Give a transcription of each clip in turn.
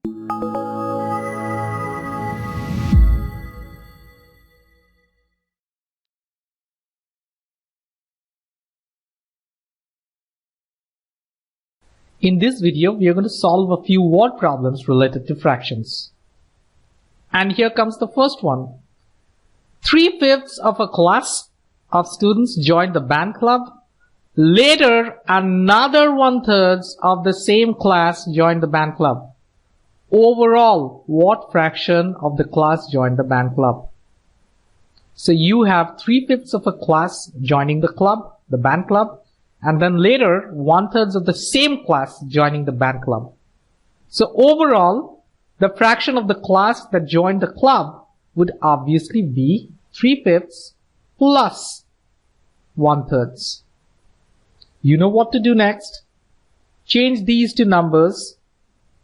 In this video, we are going to solve a few word problems related to fractions. And here comes the first one. 3/5 of a class of students joined the band club. Later, another 1/3 of the same class joined the band club. Overall, what fraction of the class joined the band club? So you have 3/5 of a class joining the club, the band club, and then later 1/3 of the same class joining the band club. So overall, the fraction of the class that joined the club would obviously be 3/5 plus 1/3. You know what to do next. Change these two numbers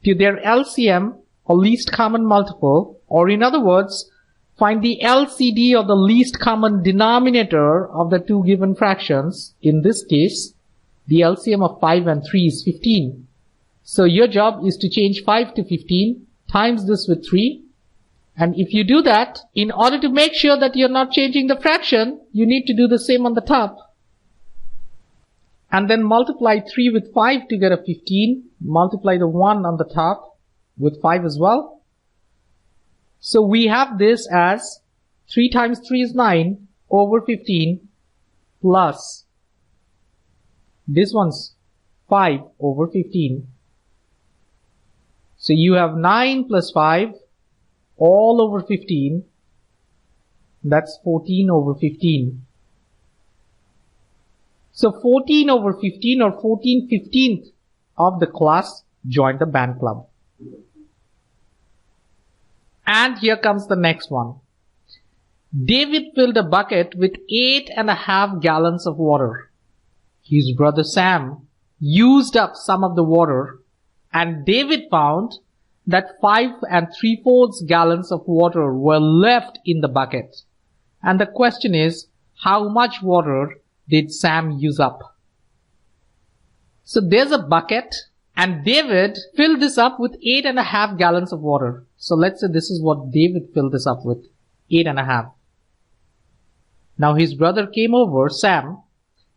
to their LCM or least common multiple, or in other words, find the LCD or the least common denominator of the two given fractions. In this case, the LCM of 5 and 3 is 15. So your job is to change 5 to 15, times this with 3. And if you do that, in order to make sure that you're not changing the fraction, you need to do the same on the top. And then multiply 3 with 5 to get a 15. Multiply the 1 on the top with 5 as well. So we have this as 3 times 3 is 9 over 15 plus this one's 5 over 15. So you have 9 plus 5 all over 15. That's 14 over 15. So 14 over 15 or 14/15 of the class joined the band club. And here comes the next one. David filled a bucket with 8.5 gallons of water. His brother Sam used up some of the water, and David found that 5 3/4 gallons of water were left in the bucket. And the question is, how much water did Sam use up? So there's a bucket, and David filled this up with 8.5 gallons of water. So let's say this is what David filled this up with, 8.5. Now his brother came over, Sam,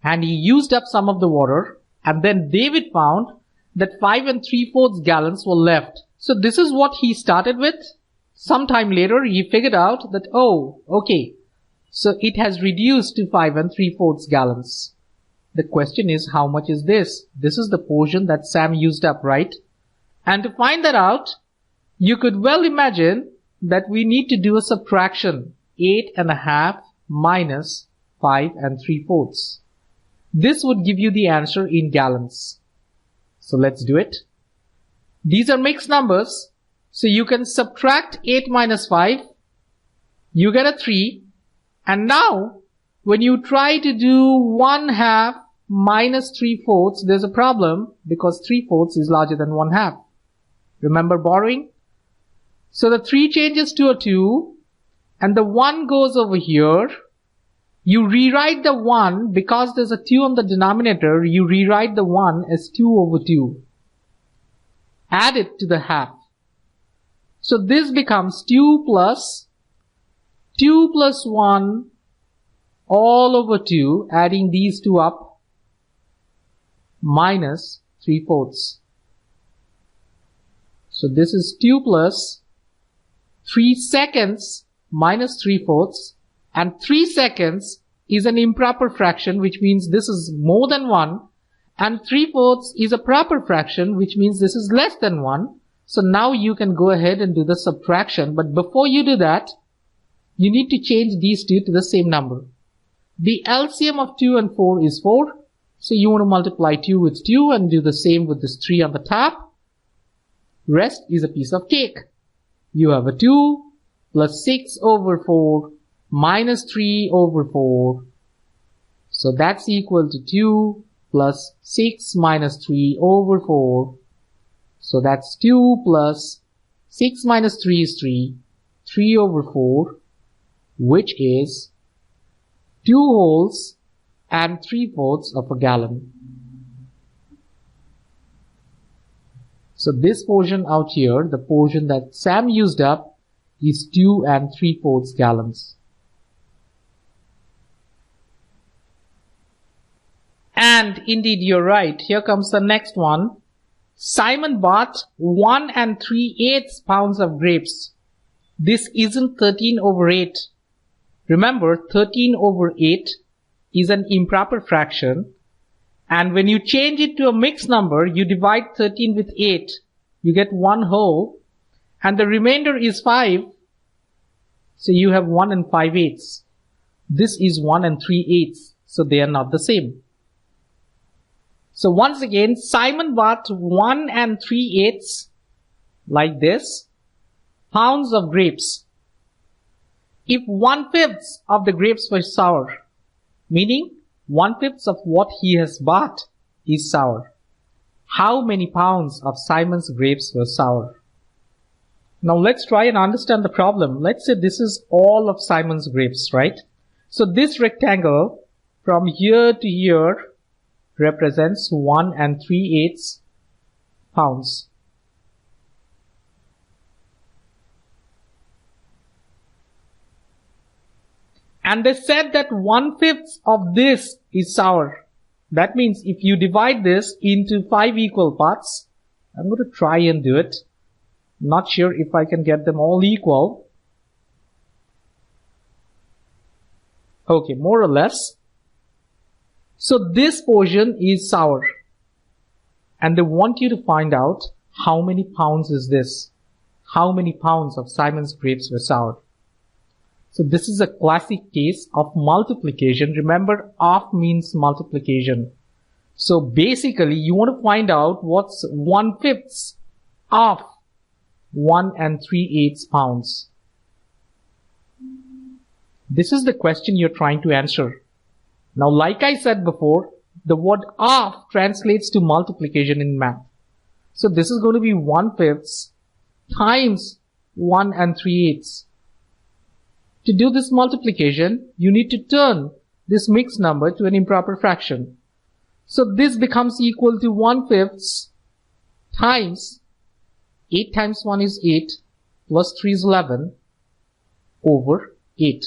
and he used up some of the water, and then David found that 5 3/4 gallons were left. So this is what he started with. Sometime later he figured out that, oh, okay, so it has reduced to 5 3/4 gallons. The question is, how much is this? This is the portion that Sam used up, right? And to find that out, you could well imagine that we need to do a subtraction. 8.5 minus 5 3/4. This would give you the answer in gallons. So let's do it. These are mixed numbers, so you can subtract 8 minus 5. You get a 3. And now, when you try to do 1/2 minus 3/4, there's a problem because 3/4 is larger than 1/2. Remember borrowing? So the 3 changes to a 2, and the 1 goes over here. You rewrite the 1, because there's a 2 on the denominator, you rewrite the 1 as 2 over 2. Add it to the half. So this becomes 2 plus 1 all over 2, adding these two up, minus 3/4. So this is 2 plus 3 seconds minus 3/4, and 3 seconds is an improper fraction, which means this is more than 1, and 3/4 is a proper fraction, which means this is less than 1. So now you can go ahead and do the subtraction, but before you do that, you need to change these two to the same number. The LCM of 2 and 4 is 4, so you want to multiply 2 with 2 and do the same with this 3 on the top. Rest is a piece of cake. You have a 2 plus 6 over 4 minus 3 over 4. So that's equal to 2 plus 6 minus 3 over 4. So that's 2 plus 6 minus 3 is 3 over 4, which is 2 wholes and 3/4 of a gallon. So this portion out here, the portion that Sam used up, is 2 3/4 gallons. And indeed, you're right. Here comes the next one. Simon bought 1 3/8 pounds of grapes. This isn't 13/8. Remember, 13/8 is an improper fraction. And when you change it to a mixed number, you divide 13 with 8. You get 1 whole. And the remainder is 5. So you have 1 5/8. This is 1 3/8. So they are not the same. So once again, Simon bought 1 3/8, like this, pounds of grapes. If 1/5 of the grapes were sour, meaning 1/5 of what he has bought is sour, how many pounds of Simon's grapes were sour? Now let's try and understand the problem. Let's say this is all of Simon's grapes, right? So this rectangle from here to here represents 1 3/8 pounds. And they said that 1/5 of this is sour. That means if you divide this into 5 equal parts, I'm going to try and do it. Not sure if I can get them all equal. Okay, more or less. So this portion is sour. And they want you to find out how many pounds is this. How many pounds of Simon's grapes were sour. So this is a classic case of multiplication. Remember, of means multiplication. So basically, you want to find out what's 1/5 of 1 3/8 pounds. This is the question you're trying to answer. Now, like I said before, the word of translates to multiplication in math. So this is going to be 1/5 times 1 3/8. To do this multiplication, you need to turn this mixed number to an improper fraction. So this becomes equal to 1/5 times 8 times 1 is 8 plus 3 is 11 over 8.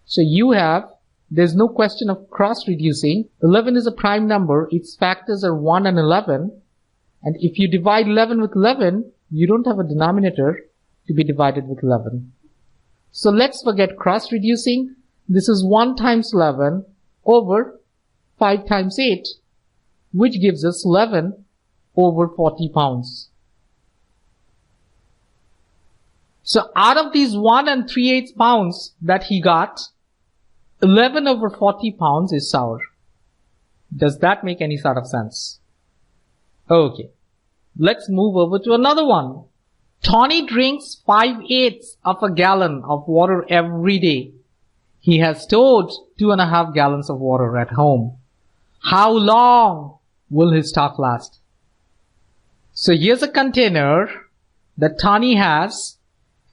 So you have, there's no question of cross-reducing. 11 is a prime number. Its factors are 1 and 11. And if you divide 11 with 11, you don't have a denominator to be divided with 11. So let's forget cross-reducing. This is 1 times 11 over 5 times 8, which gives us 11 over 40 pounds. So out of these 1 3/8 pounds that he got, 11 over 40 pounds is sour. Does that make any sort of sense? Okay. Let's move over to another one. Tony drinks 5/8 of a gallon of water every day. He has stored 2.5 gallons of water at home. How long will his stock last? So here's a container that Tony has,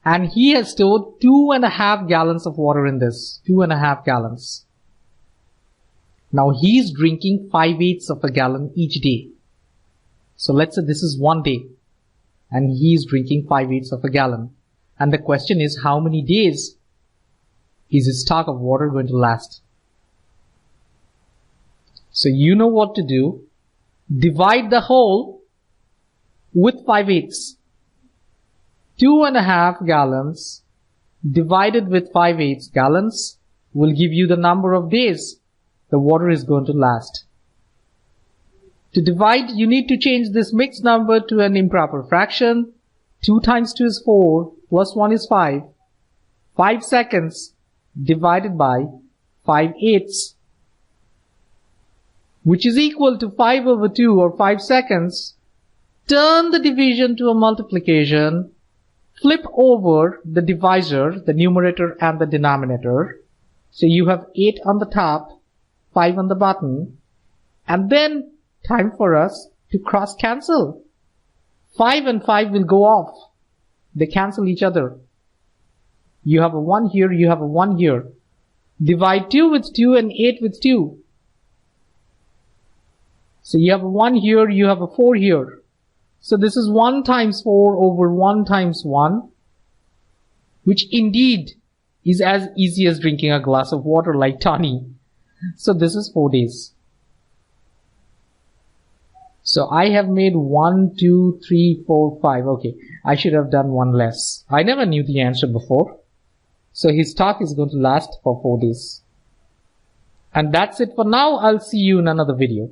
and he has stored 2.5 gallons of water in this. 2.5 gallons. Now he's drinking 5/8 of a gallon each day. So let's say this is one day, and he's drinking 5/8 of a gallon. And the question is, how many days is his stock of water going to last? So you know what to do. Divide the whole with 5/8. 2.5 gallons divided with 5/8 gallons will give you the number of days the water is going to last. To divide, you need to change this mixed number to an improper fraction. 2 times 2 is 4, plus 1 is 5. 5 seconds divided by 5/8, which is equal to 5 over 2, or 5 seconds. Turn the division to a multiplication. Flip over the divisor, the numerator and the denominator. So you have 8 on the top, 5 on the bottom. And then time for us to cross cancel. 5 and 5 will go off. They cancel each other. You have a 1 here, you have a 1 here. Divide 2 with 2 and 8 with 2. So you have a 1 here, you have a 4 here. So this is 1 times 4 over 1 times 1, which indeed is as easy as drinking a glass of water like Tani. So this is 4 days. So I have made 1, 2, 3, 4, 5. Okay, I should have done 1 less. I never knew the answer before. So his talk is going to last for 4 days. And that's it for now. I'll see you in another video.